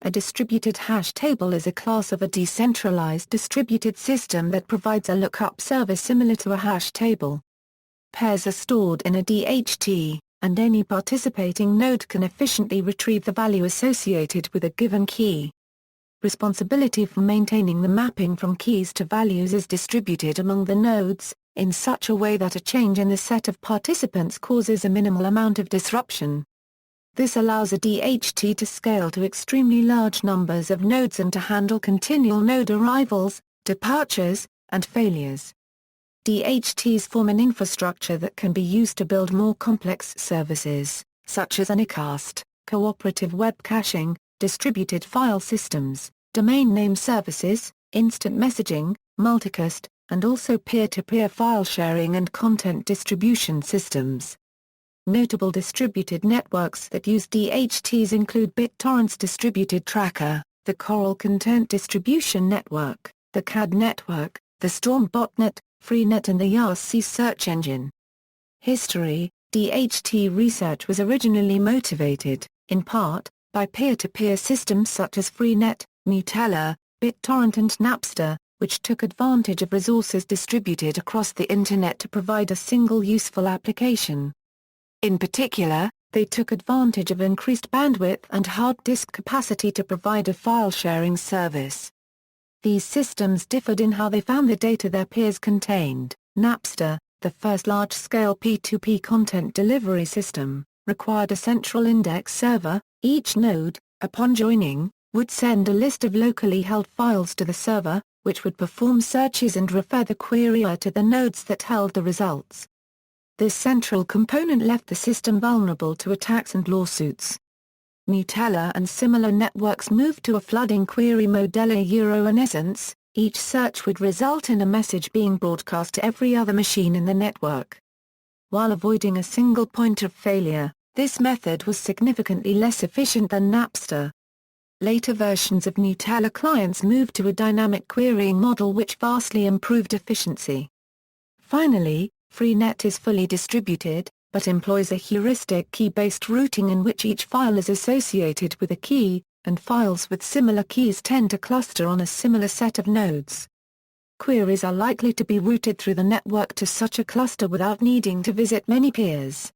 A distributed hash table is a class of a decentralized distributed system that provides a lookup service similar to a hash table. Pairs are stored in a DHT, and any participating node can efficiently retrieve the value associated with a given key. Responsibility for maintaining the mapping from keys to values is distributed among the nodes, in such a way that a change in the set of participants causes a minimal amount of disruption. This allows a DHT to scale to extremely large numbers of nodes and to handle continual node arrivals, departures, and failures. DHTs form an infrastructure that can be used to build more complex services, such as anycast, cooperative web caching, distributed file systems, domain name services, instant messaging, multicast, and also peer-to-peer file sharing and content distribution systems. Notable distributed networks that use DHTs include BitTorrent's distributed tracker, the Coral Content Distribution Network, the CAD network, the Storm botnet, Freenet and the YaCy search engine. History: DHT research was originally motivated, in part, by peer-to-peer systems such as Freenet, Gnutella, BitTorrent and Napster, which took advantage of resources distributed across the Internet to provide a single useful application. In particular, they took advantage of increased bandwidth and hard disk capacity to provide a file-sharing service. These systems differed in how they found the data their peers contained. Napster, the first large-scale P2P content delivery system, required a central index server. Each node, upon joining, would send a list of locally held files to the server, which would perform searches and refer the querier to the nodes that held the results. This central component left the system vulnerable to attacks and lawsuits. Gnutella and similar networks moved to a flooding query model. In essence, each search would result in a message being broadcast to every other machine in the network. While avoiding a single point of failure, this method was significantly less efficient than Napster. Later versions of Gnutella clients moved to a dynamic querying model which vastly improved efficiency. Finally, Freenet is fully distributed, but employs a heuristic key-based routing in which each file is associated with a key, and files with similar keys tend to cluster on a similar set of nodes. Queries are likely to be routed through the network to such a cluster without needing to visit many peers.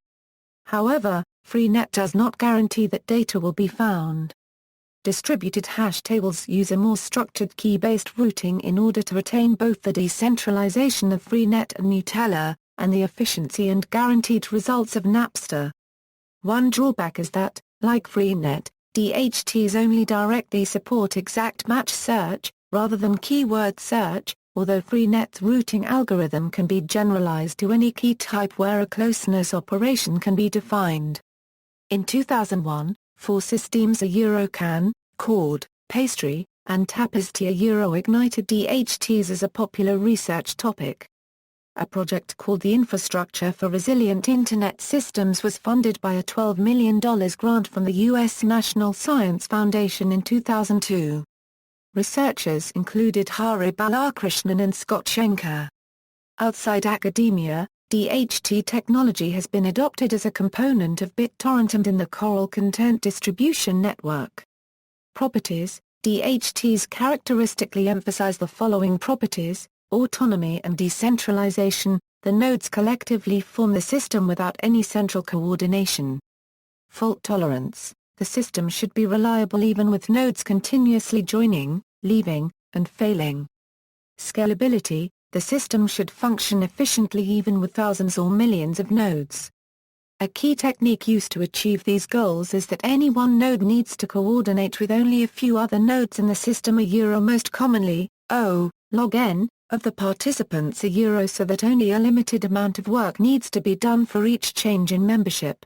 However, Freenet does not guarantee that data will be found. Distributed hash tables use a more structured key-based routing in order to retain both the decentralization of Freenet and Gnutella, and the efficiency and guaranteed results of Napster. One drawback is that, like Freenet, DHTs only directly support exact match search, rather than keyword search, although Freenet's routing algorithm can be generalized to any key type where a closeness operation can be defined. In 2001, 4 systems YaCy, Chord, Pastry, and Tapestry ignited DHTs as a popular research topic. A project called the Infrastructure for Resilient Internet Systems was funded by a $12 million grant from the U.S. National Science Foundation in 2002. Researchers included Hari Balakrishnan and Scott Schenker. Outside academia, DHT technology has been adopted as a component of BitTorrent and in the Coral Content Distribution Network. Properties: DHTs characteristically emphasize the following properties: autonomy and decentralization. The nodes collectively form the system without any central coordination. Fault tolerance: the system should be reliable even with nodes continuously joining, leaving, and failing. Scalability: the system should function efficiently even with thousands or millions of nodes. A key technique used to achieve these goals is that any one node needs to coordinate with only a few other nodes in the system. Most commonly, log n of the participants so that only a limited amount of work needs to be done for each change in membership.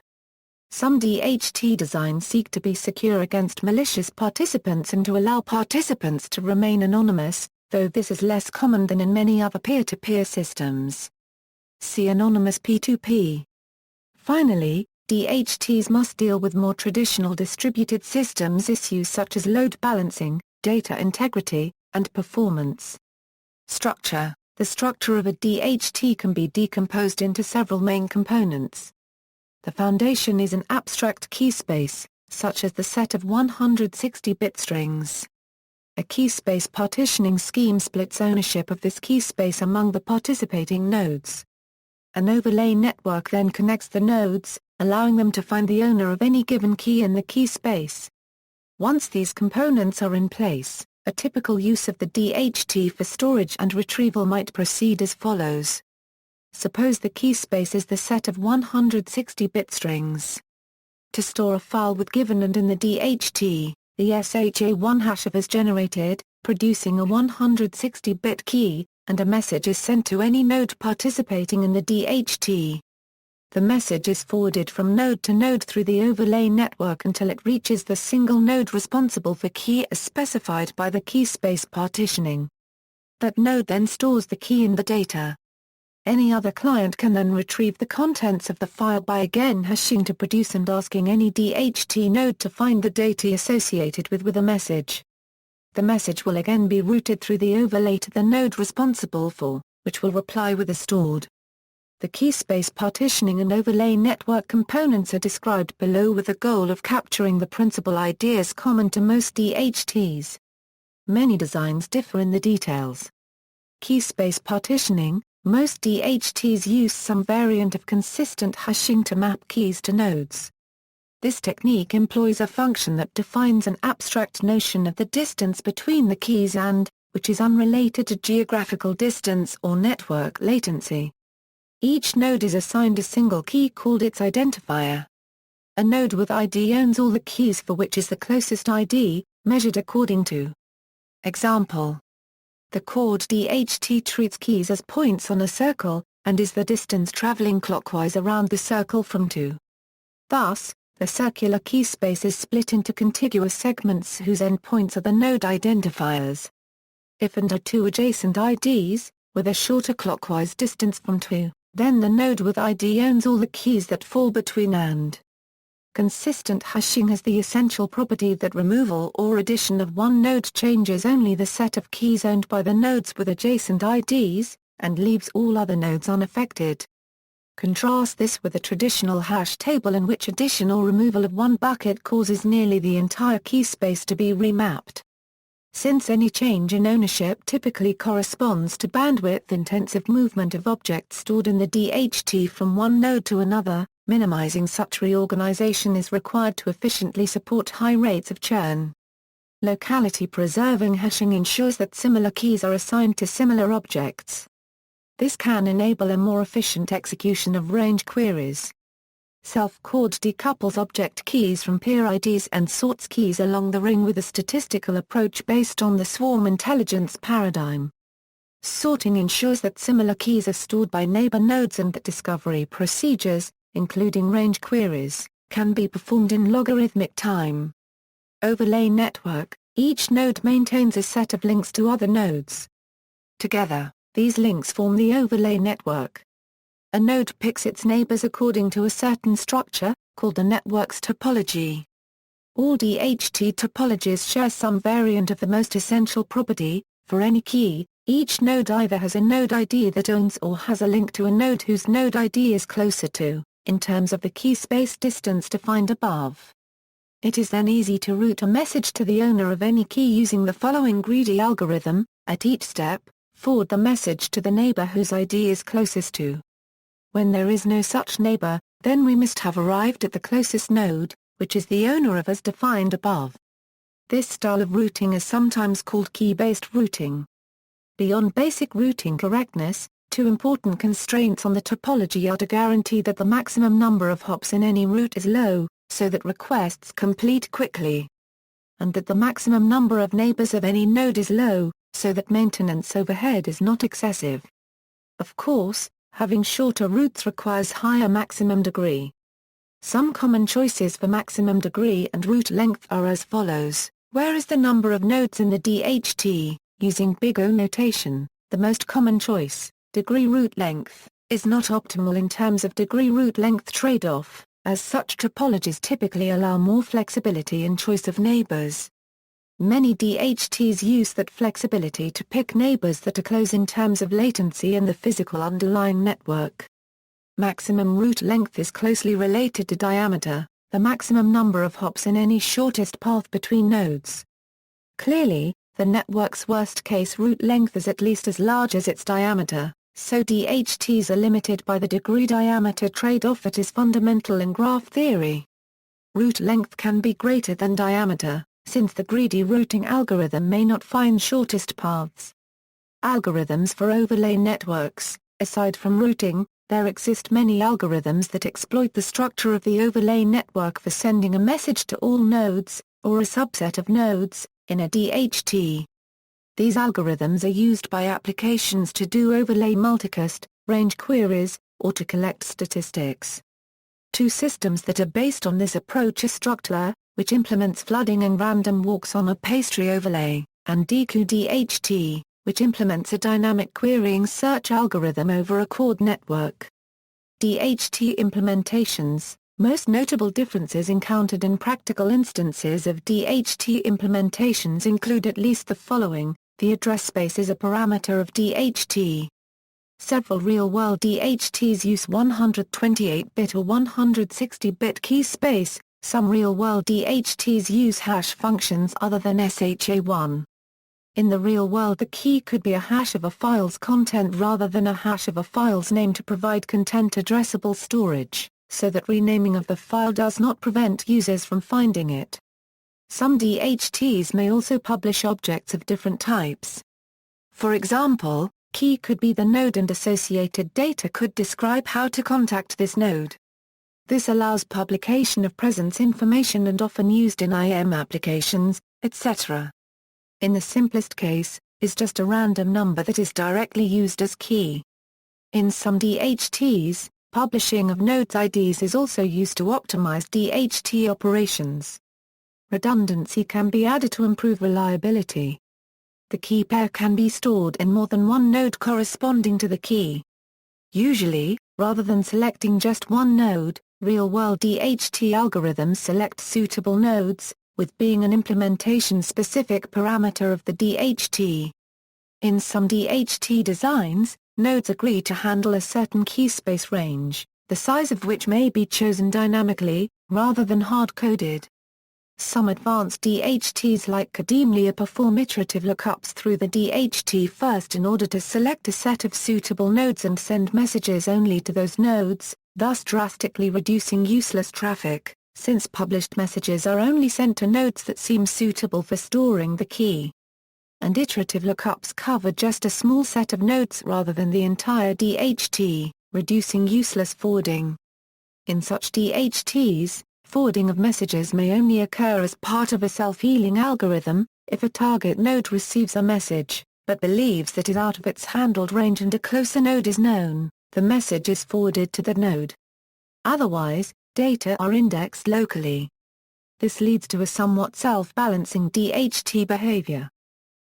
Some DHT designs seek to be secure against malicious participants and to allow participants to remain anonymous, though this is less common than in many other peer-to-peer systems. See anonymous P2P. Finally, DHTs must deal with more traditional distributed systems issues such as load balancing, data integrity, and performance. Structure: the structure of a DHT can be decomposed into several main components. The foundation is an abstract key space, such as the set of 160-bit strings. A keyspace partitioning scheme splits ownership of this keyspace among the participating nodes. An overlay network then connects the nodes, allowing them to find the owner of any given key in the keyspace. Once these components are in place, a typical use of the DHT for storage and retrieval might proceed as follows. Suppose the keyspace is the set of 160-bit strings. To store a file with given and in the DHT, the SHA-1 hash is generated, producing a 160-bit key, and a message is sent to any node participating in the DHT. The message is forwarded from node to node through the overlay network until it reaches the single node responsible for key as specified by the keyspace partitioning. That node then stores the key in the data. Any other client can then retrieve the contents of the file by again hashing to produce and asking any DHT node to find the data associated with a message. The message will again be routed through the overlay to the node responsible for, which will reply with the stored. The keyspace partitioning and overlay network components are described below with the goal of capturing the principal ideas common to most DHTs. Many designs differ in the details. Keyspace partitioning: most DHTs use some variant of consistent hashing to map keys to nodes. This technique employs a function that defines an abstract notion of the distance between the keys and, which is unrelated to geographical distance or network latency. Each node is assigned a single key called its identifier. A node with ID owns all the keys for which is the closest ID, measured according to. Example: the chord DHT treats keys as points on a circle, and is the distance traveling clockwise around the circle from to. Thus, the circular key space is split into contiguous segments whose endpoints are the node identifiers. If and are two adjacent IDs, with a shorter clockwise distance from to, then the node with ID owns all the keys that fall between and. Consistent hashing has the essential property that removal or addition of one node changes only the set of keys owned by the nodes with adjacent IDs, and leaves all other nodes unaffected. Contrast this with a traditional hash table in which addition or removal of one bucket causes nearly the entire key space to be remapped. Since any change in ownership typically corresponds to bandwidth-intensive movement of objects stored in the DHT from one node to another, minimizing such reorganization is required to efficiently support high rates of churn. Locality-preserving hashing ensures that similar keys are assigned to similar objects. This can enable a more efficient execution of range queries. Self-chord decouples object keys from peer IDs and sorts keys along the ring with a statistical approach based on the swarm intelligence paradigm. Sorting ensures that similar keys are stored by neighbor nodes and that discovery procedures, including range queries, can be performed in logarithmic time. Overlay network: each node maintains a set of links to other nodes. Together, these links form the overlay network. A node picks its neighbors according to a certain structure, called the network's topology. All DHT topologies share some variant of the most essential property. For any key, each node either has a node ID that owns or has a link to a node whose node ID is closer to, in terms of the key space distance defined above. It is then easy to route a message to the owner of any key using the following greedy algorithm. At each step, forward the message to the neighbor whose ID is closest to. When there is no such neighbor, then we must have arrived at the closest node, which is the owner of as defined above. This style of routing is sometimes called key-based routing. Beyond basic routing correctness, two important constraints on the topology are to guarantee that the maximum number of hops in any route is low, so that requests complete quickly, and that the maximum number of neighbors of any node is low, so that maintenance overhead is not excessive. Of course, having shorter routes requires higher maximum degree. Some common choices for maximum degree and route length are as follows. Where is the number of nodes in the DHT? Using big O notation, the most common choice, degree route length, is not optimal in terms of degree route length trade-off, as such topologies typically allow more flexibility in choice of neighbors. Many DHTs use that flexibility to pick neighbors that are close in terms of latency and the physical underlying network. Maximum route length is closely related to diameter. the maximum number of hops in any shortest path between nodes. Clearly, the network's worst-case route length is at least as large as its diameter, so DHTs are limited by the degree-diameter trade-off that is fundamental in graph theory. Route length can be greater than diameter, since the greedy routing algorithm may not find shortest paths. Algorithms for overlay networks. Aside from routing, there exist many algorithms that exploit the structure of the overlay network for sending a message to all nodes, or a subset of nodes, in a DHT. These algorithms are used by applications to do overlay multicast, range queries, or to collect statistics. Two systems that are based on this approach are Structler, which implements flooding and random walks on a pastry overlay, and DHT, which implements a dynamic querying search algorithm over a chord network. DHT implementations. Most notable differences encountered in practical instances of DHT implementations include at least the following. The address space is a parameter of DHT. Several real-world DHTs use 128-bit or 160-bit key space. Some real-world DHTs use hash functions other than SHA-1. In the real world, the key could be a hash of a file's content rather than a hash of a file's name to provide content-addressable storage, so that renaming of the file does not prevent users from finding it. Some DHTs may also publish objects of different types. For example, key could be the node and associated data could describe how to contact this node. This allows publication of presence information and often used in IM applications, etc. In the simplest case, is just a random number that is directly used as key. In some DHTs, publishing of nodes IDs is also used to optimize DHT operations. Redundancy can be added to improve reliability. The key pair can be stored in more than one node corresponding to the key. Usually, rather than selecting just one node, real-world DHT algorithms select suitable nodes, with being an implementation-specific parameter of the DHT. In some DHT designs, nodes agree to handle a certain key space range, the size of which may be chosen dynamically, rather than hard-coded. Some advanced DHTs like Kademlia perform iterative lookups through the DHT first in order to select a set of suitable nodes and send messages only to those nodes, thus drastically reducing useless traffic, since published messages are only sent to nodes that seem suitable for storing the key. And iterative lookups cover just a small set of nodes rather than the entire DHT, reducing useless forwarding. In such DHTs, forwarding of messages may only occur as part of a self-healing algorithm. If a target node receives a message, but believes that it is out of its handled range and a closer node is known, the message is forwarded to the node. Otherwise, data are indexed locally. This leads to a somewhat self-balancing DHT behavior.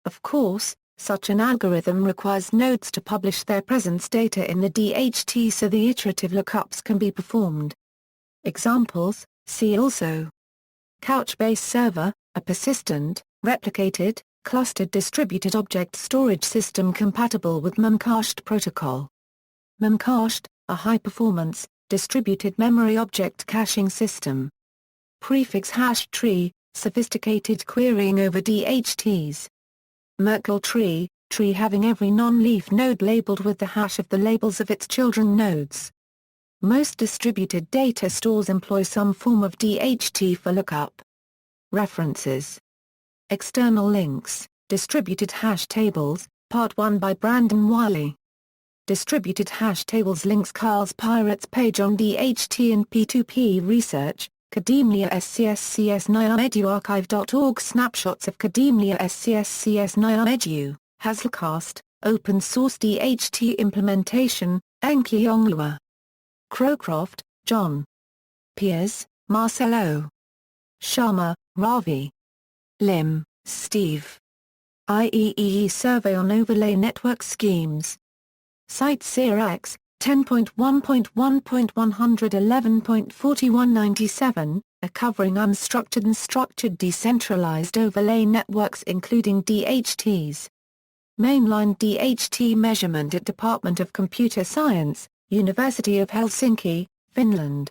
Of course, such an algorithm requires nodes to publish their presence data in the DHT so the iterative lookups can be performed. Examples, see also. Couchbase server, a persistent, replicated, clustered distributed object storage system compatible with Memcached protocol. Memcached, a high-performance, distributed memory object caching system. Prefix hash tree, sophisticated querying over DHTs. Merkle tree, tree having every non-leaf node labeled with the hash of the labels of its children nodes. Most distributed data stores employ some form of DHT for lookup. References. External links, Distributed Hash Tables, Part 1 by Brandon YaCy. Distributed Hash Tables links Carl's Pirates page on DHT and P2P research, Kademlia SCSCS NIAMEDUarchive.org snapshots of Kademlia SCSCS NIAMEDU, Hazelcast, open source DHT implementation, Enki Onglua. Crowcroft, John. Piers, Marcelo. Sharma, Ravi. Lim, Steve. IEEE Survey on Overlay Network Schemes. Site CRX, 10.1.1.111.4197, a covering unstructured and structured decentralized overlay networks including DHTs. Mainline DHT measurement at Department of Computer Science, University of Helsinki, Finland.